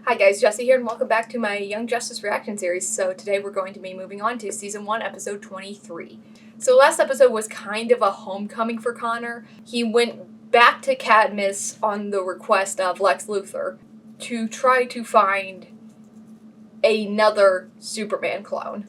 Hi guys, Jesse here, and welcome back to my Young Justice reaction series. So today we're going to be moving on to Season 1, Episode 23. So last episode was kind of a homecoming for Connor. He went back to Cadmus on the request of Lex Luthor to try to find another Superman clone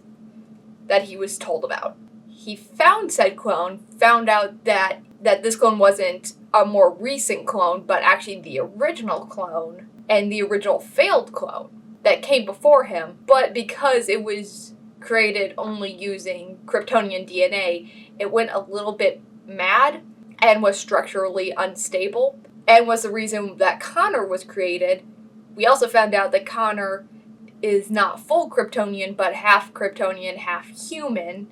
that he was told about. He found said clone, found out that this clone wasn't a more recent clone, but actually the original clone, and the original failed clone that came before him, but because it was created only using Kryptonian DNA, it went a little bit mad and was structurally unstable, and was the reason that Connor was created. We also found out that Connor is not full Kryptonian, but half Kryptonian, half human,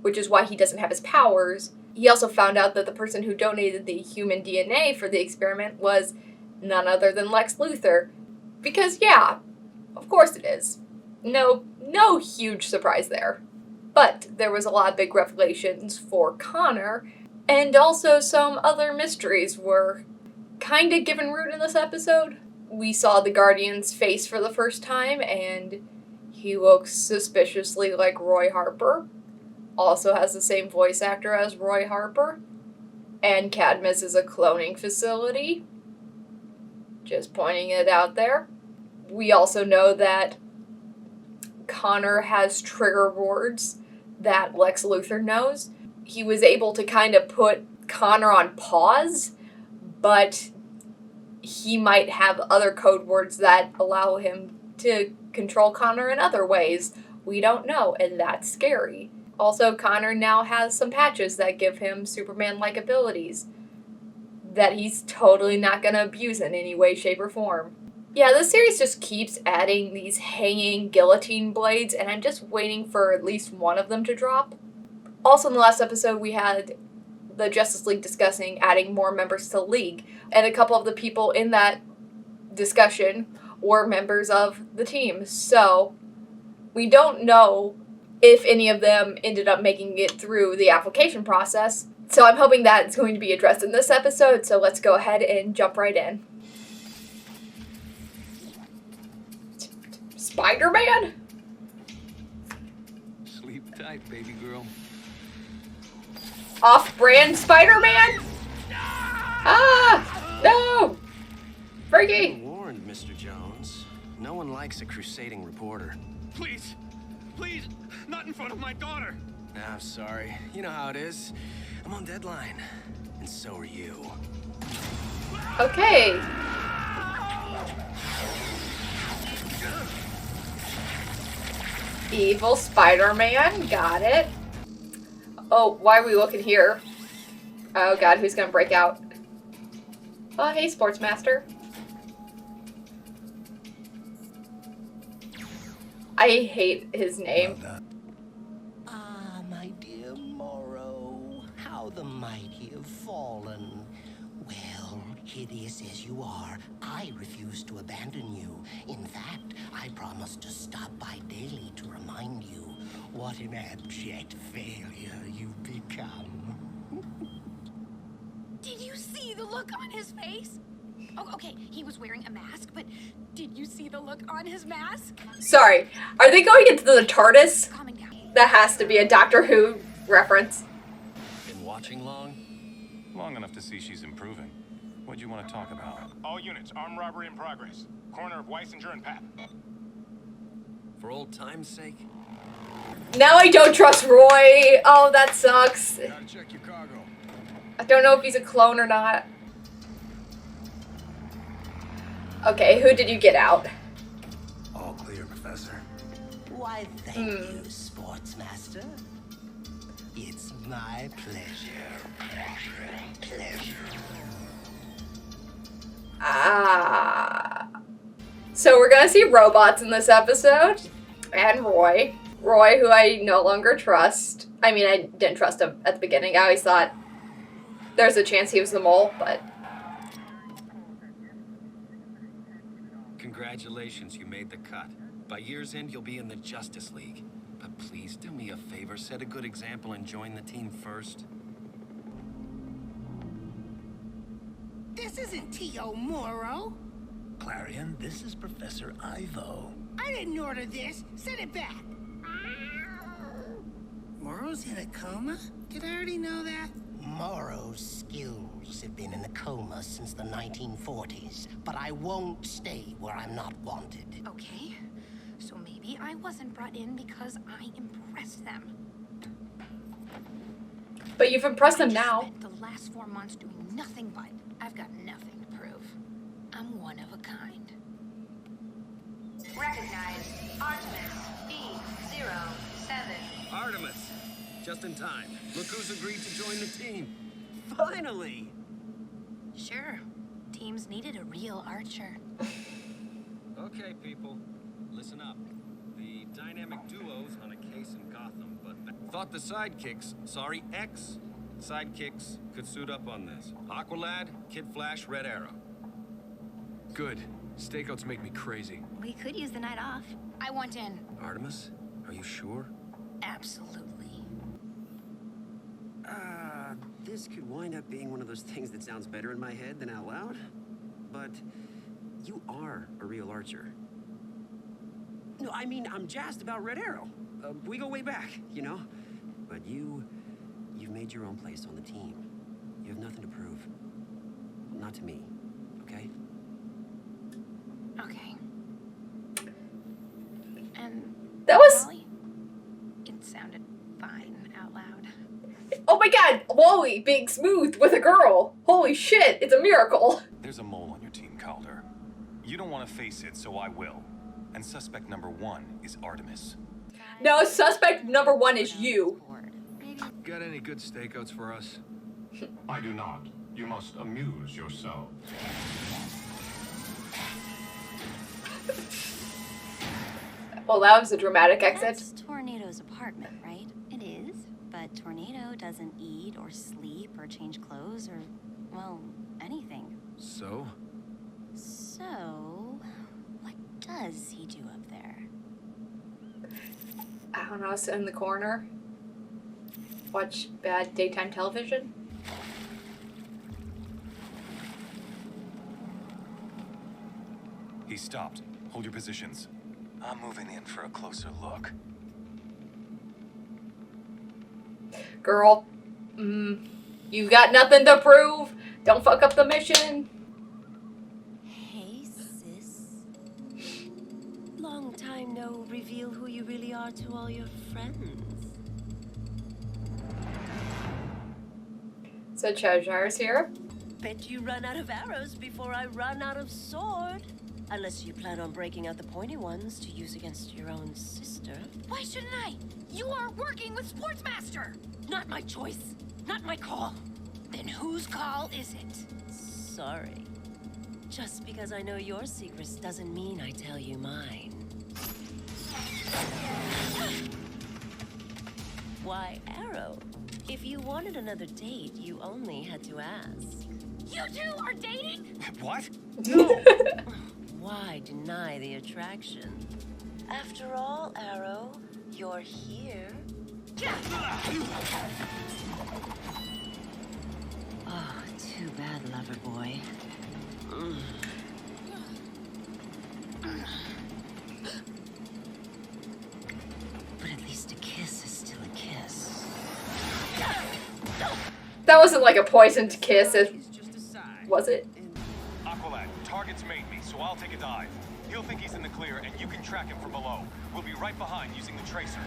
which is why he doesn't have his powers. He also found out that the person who donated the human DNA for the experiment was none other than Lex Luthor. Because yeah, of course it is. No huge surprise there. But there was a lot of big revelations for Connor, and also some other mysteries were kind of given root in this episode. We saw the Guardian's face for the first time, and he looks suspiciously like Roy Harper. Also has the same voice actor as Roy Harper. And Cadmus is a cloning facility. Just pointing it out there. We also know that Connor has trigger words that Lex Luthor knows. He was able to kind of put Connor on pause, but he might have other code words that allow him to control Connor in other ways. We don't know, and that's scary. Also, Connor now has some patches that give him Superman-like abilities that he's totally not going to abuse in any way, shape, or form. Yeah, this series just keeps adding these hanging guillotine blades, and I'm just waiting for at least one of them to drop. Also, in the last episode, we had the Justice League discussing adding more members to the League, and a couple of the people in that discussion were members of the team. So, we don't know if any of them ended up making it through the application process. So I'm hoping that it's going to be addressed in this episode, so let's go ahead and jump right in. Spider-Man? Sleep tight, baby girl. Off-brand Spider-Man? Ah! No! Freaky! Warned, Mr. Jones. No one likes a crusading reporter. Please, please, not in front of my daughter. I'm sorry. You know how it is. I'm on deadline. And so are you. Okay. Evil Spider-Man, got it. Oh, why are we looking here? Oh god, who's gonna break out? Oh, hey, Sportsmaster. I hate his name. Ah, my dear Morrow, how the mighty have fallen. Well, hideous as you are, I refuse to abandon you. In fact, I promise to stop by daily to remind you what an abject failure you've become. Did you see the look on his face? Oh, okay, he was wearing a mask, but did you see the look on his mask? Sorry, are they going into the TARDIS? Calming down. That has to be a Doctor Who reference. Been watching long? Long enough to see she's improving. What do you want to talk about? All units, armed robbery in progress. Corner of Weisinger and Pap. For old time's sake? Now I don't trust Roy. Oh, that sucks. Gotta check your cargo. I don't know if he's a clone or not. Okay, who did you get out? All clear, Professor. Why, thank you, Sportsmaster. It's my pleasure. Pleasure. Ah. So we're gonna see robots in this episode. And Roy. Roy, who I no longer trust. I mean, I didn't trust him at the beginning. I always thought there's a chance he was the mole, but... Congratulations, you made the cut. By year's end, you'll be in the Justice League. But please do me a favor, set a good example and join the team first. This isn't T.O. Morrow. Clarion. This is Professor Ivo. I didn't order this. Send it back. Morrow's in a coma? Did I already know that? Morrow's skills have been in a coma since the 1940s, but I won't stay where I'm not wanted. Okay, so maybe I wasn't brought in because I impressed them. But you've impressed them I now. spent the last 4 months doing nothing but. I've got nothing to prove. I'm one of a kind. Recognize Artemis B07. Artemis! Just in time. Look who's agreed to join the team. Finally! Sure, teams needed a real archer. Okay, people. Listen up. The dynamic duos on a case in Gotham, but thought the ex-sidekicks could suit up on this. Aqualad, Kid Flash, Red Arrow. Good. Stakeouts make me crazy. We could use the night off. I want in. Artemis, are you sure? Absolutely. This could wind up being one of those things that sounds better in my head than out loud. But you are a real archer. No, I mean, I'm jazzed about Red Arrow. We go way back, you know? But you've made your own place on the team. You have nothing to prove. Not to me, okay? Okay. And That was... Wally? It sounded fine out loud. Oh my god! Wally being smooth with a girl! Holy shit, it's a miracle! There's a mole on your team, Calder. You don't want to face it, so I will. And suspect number 1 is Artemis. No, suspect number 1 is you. Got any good stakeouts for us? I do not. You must amuse yourself. Well, that was a dramatic exit. That's Tornado's apartment, right? It is, but Tornado doesn't eat or sleep or change clothes or, well, anything. So? So, what does he do up there? I don't know, sit in the corner. Watch bad daytime television. He stopped. Hold your positions. I'm moving in for a closer look. Girl, you got nothing to prove. Don't fuck up the mission. Hey, sis. Long time no reveal who you really are to all your friends. So Cheshire here. Bet you run out of arrows before I run out of sword. Unless you plan on breaking out the pointy ones to use against your own sister. Why shouldn't I? You are working with Sportsmaster! Not my choice. Not my call. Then whose call is it? Sorry. Just because I know your secrets doesn't mean I tell you mine. Why, Arrow? If you wanted another date, you only had to ask. You two are dating? What? No! Why deny the attraction? After all, Arrow, you're here. Oh, too bad, lover boy. But at least a kiss is still a kiss. That wasn't like a poisoned kiss, was it? Aqualad, target's made me, so I'll take a dive. He'll think he's in the clear, and you can track him from below. We'll be right behind using the tracer.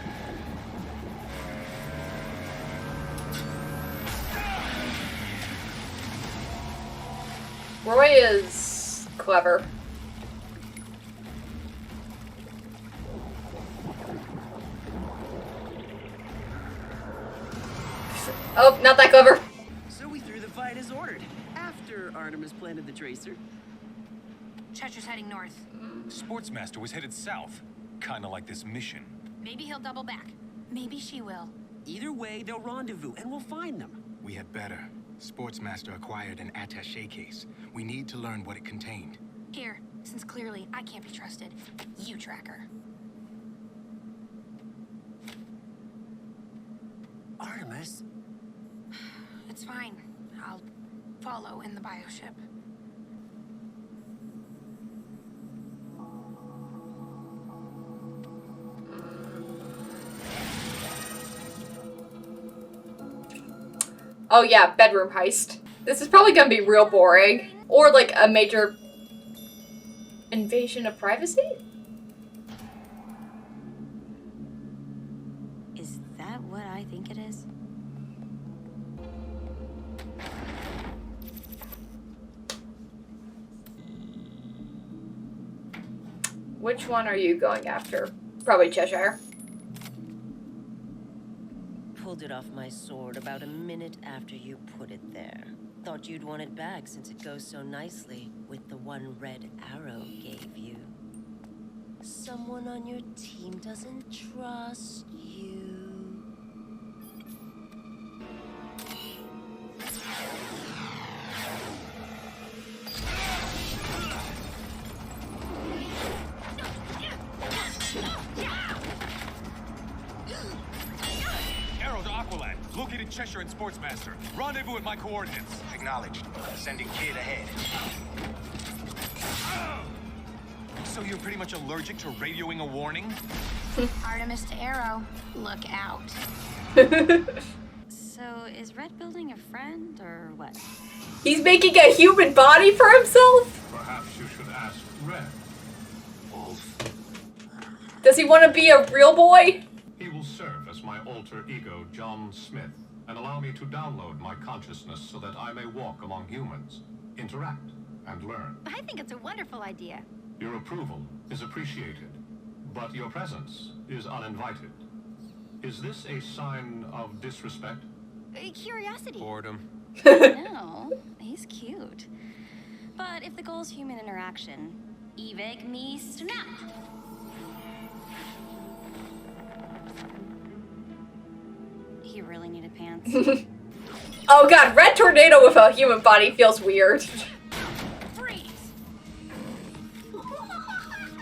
Roy is clever. Oh, not that clever. So we threw the fight as ordered, after Artemis planted the tracer. Chester's heading north. Sportsmaster was headed south. Kinda like this mission. Maybe he'll double back. Maybe she will. Either way, they'll rendezvous, and we'll find them. We had better. Sportsmaster acquired an attaché case. We need to learn what it contained. Here, since clearly I can't be trusted, you track her. Artemis? It's fine. I'll follow in the bioship. Oh yeah, bedroom heist. This is probably gonna be real boring. Or like a major invasion of privacy? Is that what I think it is? Which one are you going after? Probably Cheshire. Pulled it off my sword about a minute after you put it there. Thought you'd want it back since it goes so nicely with the one red arrow gave you. Someone on your team doesn't trust you. Located Cheshire and Sportsmaster. Rendezvous at my coordinates. Acknowledged. Sending kid ahead. So you're pretty much allergic to radioing a warning? Artemis to Arrow. Look out. So, is Red building a friend, or what? He's making a human body for himself? Perhaps you should ask Red. Wolf. Does he want to be a real boy? He will serve as my alter ego, John Smith, and allow me to download my consciousness so that I may walk among humans, interact, and learn. I think it's a wonderful idea. Your approval is appreciated, but your presence is uninvited. Is this a sign of disrespect? Curiosity. Boredom. No, he's cute. But if the goal is human interaction, evict me snap. He really needed pants. Oh god, Red Tornado with a human body feels weird. Freeze!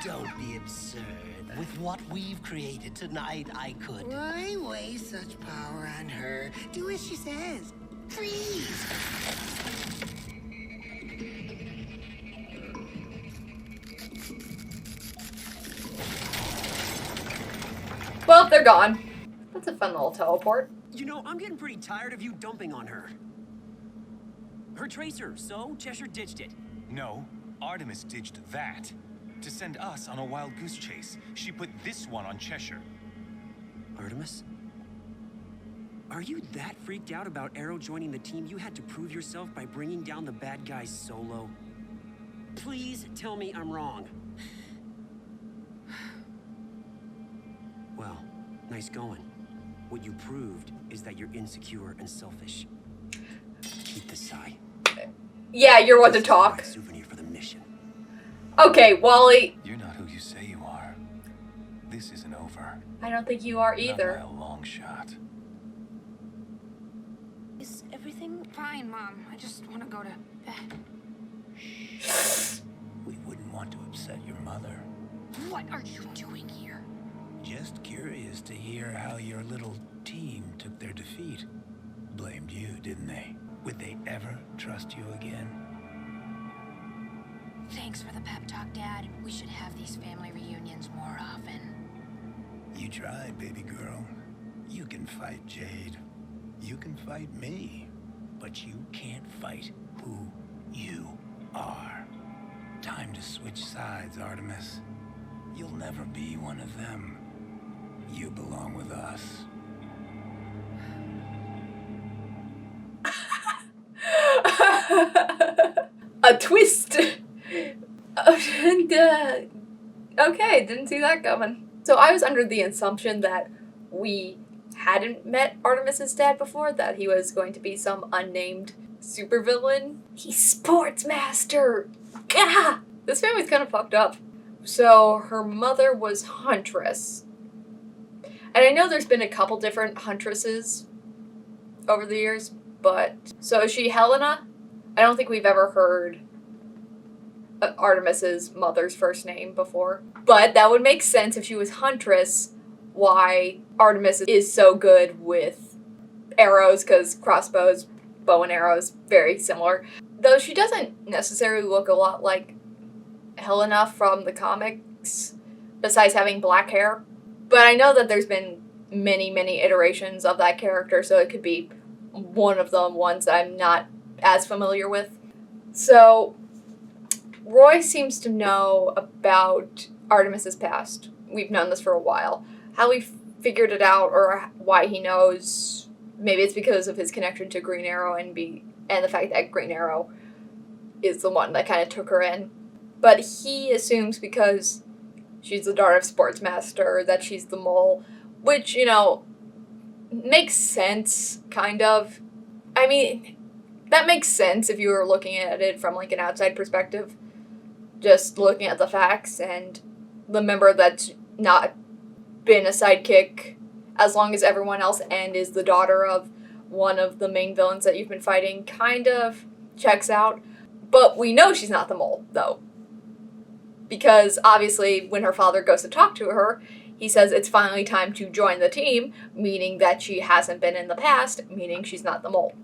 Don't be absurd. With what we've created tonight, I could. Why waste such power on her? Do as she says. Freeze! Well, they're gone. That's a fun little teleport. You know, I'm getting pretty tired of you dumping on her. Her tracer, so Cheshire ditched it. No, Artemis ditched that. To send us on a wild goose chase, she put this one on Cheshire. Artemis? Are you that freaked out about Arrow joining the team you had to prove yourself by bringing down the bad guys solo? Please tell me I'm wrong. Well, nice going. What you proved is that you're insecure and selfish. Keep the sigh. Yeah, you're one to talk. Souvenir for the mission. Okay, Wally. You're not who you say you are. This isn't over. I don't think you are either. Not by a long shot. Is everything fine, Mom? I just want to go to bed. We wouldn't want to upset your mother. What are you doing here? Just curious to hear how your little team took their defeat. Blamed you, didn't they? Would they ever trust you again? Thanks for the pep talk, Dad. We should have these family reunions more often. You tried, baby girl. You can fight Jade. You can fight me. But you can't fight who you are. Time to switch sides, Artemis. You'll never be one of them. You belong with us. A twist. Okay, didn't see that coming. So I was under the assumption that we hadn't met Artemis's dad before, that he was going to be some unnamed supervillain. He's Sportsmaster! Gah! This family's kind of fucked up. So her mother was Huntress. And I know there's been a couple different Huntresses over the years, but... So is she Helena? I don't think we've ever heard Artemis's mother's first name before. But that would make sense if she was Huntress, why Artemis is so good with arrows, because crossbows, bow and arrows, very similar. Though she doesn't necessarily look a lot like Helena from the comics, besides having black hair. But I know that there's been many, many iterations of that character, so it could be one of the ones that I'm not as familiar with. So, Roy seems to know about Artemis's past. We've known this for a while. How he figured it out or why he knows, maybe it's because of his connection to Green Arrow and the fact that Green Arrow is the one that kind of took her in. But he assumes because she's the daughter of Sportsmaster that she's the mole, which, makes sense, kind of. I mean, that makes sense if you were looking at it from, like, an outside perspective. Just looking at the facts, and the member that's not been a sidekick as long as everyone else and is the daughter of one of the main villains that you've been fighting kind of checks out. But we know she's not the mole, though. Because, obviously, when her father goes to talk to her, he says it's finally time to join the team, meaning that she hasn't been in the past, meaning she's not the mole.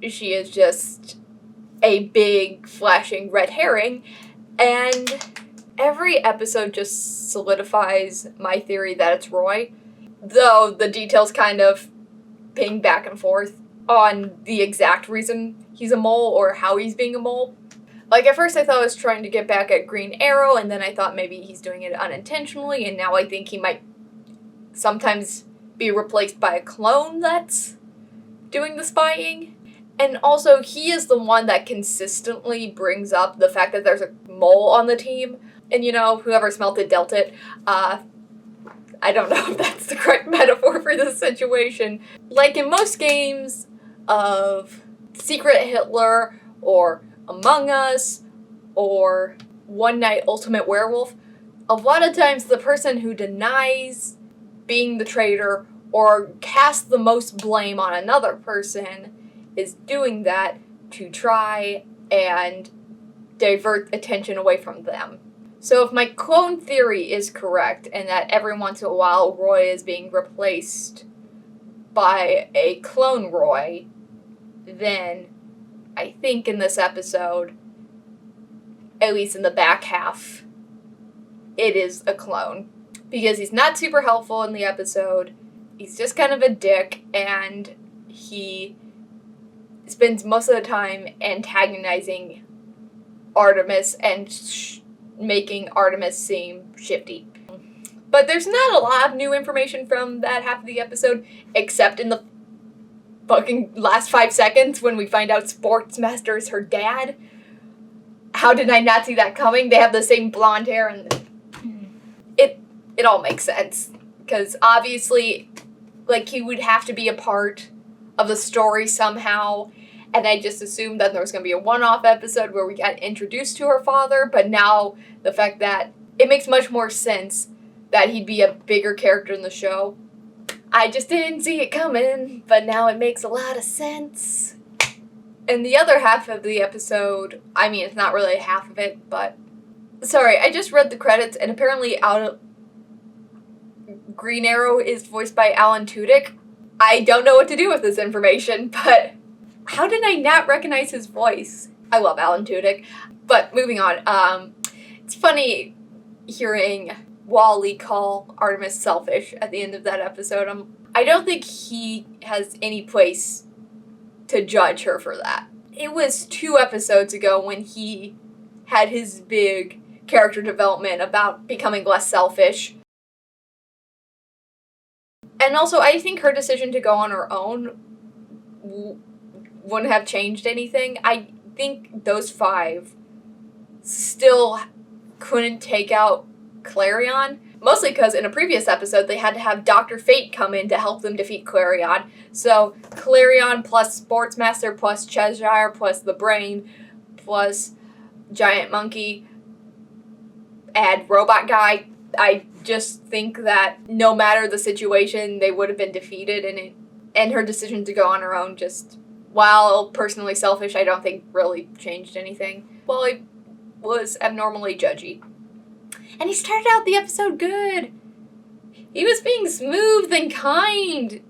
She is just a big, flashing red herring, and every episode just solidifies my theory that it's Roy, though the details kind of ping back and forth on the exact reason he's a mole or how he's being a mole. Like, at first I thought I was trying to get back at Green Arrow, and then I thought maybe he's doing it unintentionally, and now I think he might sometimes be replaced by a clone that's doing the spying. And also, he is the one that consistently brings up the fact that there's a mole on the team, and whoever smelt it dealt it. I don't know if that's the correct metaphor for this situation. Like in most games of Secret Hitler or Among Us or One Night Ultimate Werewolf, a lot of times the person who denies being the traitor or casts the most blame on another person is doing that to try and divert attention away from them. So if my clone theory is correct, and that every once in a while Roy is being replaced by a clone Roy, then I think in this episode, at least in the back half, it is a clone. Because he's not super helpful in the episode, he's just kind of a dick, and he spends most of the time antagonizing Artemis and making Artemis seem shifty. But there's not a lot of new information from that half of the episode, except in the fucking last 5 seconds when we find out Sportsmaster is her dad. How did I not see that coming? They have the same blonde hair, and it all makes sense. Because obviously, like, he would have to be a part of the story somehow, and I just assumed that there was going to be a one-off episode where we got introduced to her father, but now the fact that it makes much more sense that he'd be a bigger character in the show. I just didn't see it coming, but now it makes a lot of sense. And the other half of the episode, I mean, it's not really half of it, but... Sorry, I just read the credits, and apparently Green Arrow is voiced by Alan Tudyk. I don't know what to do with this information, but how did I not recognize his voice? I love Alan Tudyk. But moving on, it's funny hearing Wally call Artemis selfish at the end of that episode. I don't think he has any place to judge her for that. It was 2 episodes ago when he had his big character development about becoming less selfish. And also, I think her decision to go on her own wouldn't have changed anything. I think those 5 still couldn't take out Clarion. Mostly because in a previous episode, they had to have Dr. Fate come in to help them defeat Clarion. So, Clarion plus Sportsmaster plus Cheshire plus the Brain plus Giant Monkey, add Robot Guy. I just think that no matter the situation, they would have been defeated, and her decision to go on her own just, while personally selfish, I don't think really changed anything. Well, he was abnormally judgy. And he started out the episode good. He was being smooth and kind.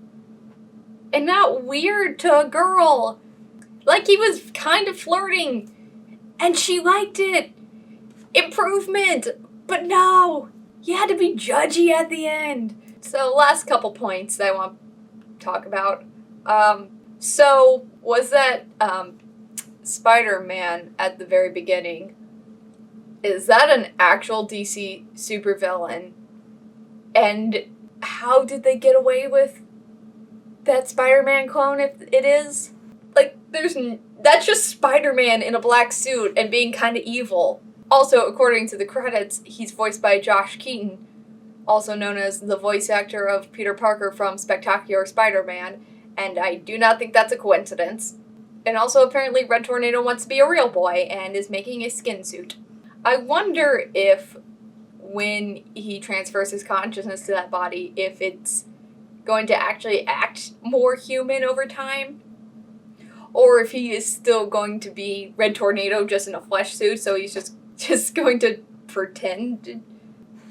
And not weird to a girl. Like he was kind of flirting. And she liked it. Improvement. But no. He had to be judgy at the end. So last couple points that I want to talk about. So, was that Spider-Man at the very beginning, is that an actual DC supervillain? And how did they get away with that Spider-Man clone if it is? Like, that's just Spider-Man in a black suit and being kind of evil. Also, according to the credits, he's voiced by Josh Keaton, also known as the voice actor of Peter Parker from Spectacular Spider-Man, and I do not think that's a coincidence. And also, apparently, Red Tornado wants to be a real boy and is making a skin suit. I wonder if, when he transfers his consciousness to that body, if it's going to actually act more human over time, or if he is still going to be Red Tornado just in a flesh suit, so he's just going to pretend.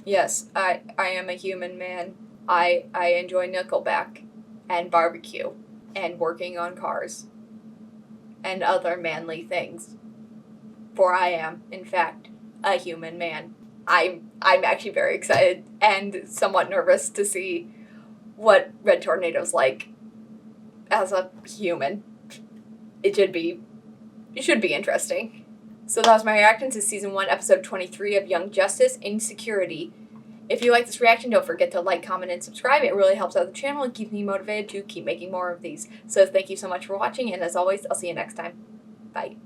Yes, I am a human man. I enjoy Nickelback and barbecue and working on cars and other manly things. For I am, in fact, a human man. I'm actually very excited and somewhat nervous to see what Red Tornado's like as a human. It should be interesting. So that was my reaction to Season 1, Episode 23 of Young Justice, Insecurity. If you like this reaction, don't forget to like, comment, and subscribe. It really helps out the channel and keeps me motivated to keep making more of these. So thank you so much for watching, and as always, I'll see you next time. Bye.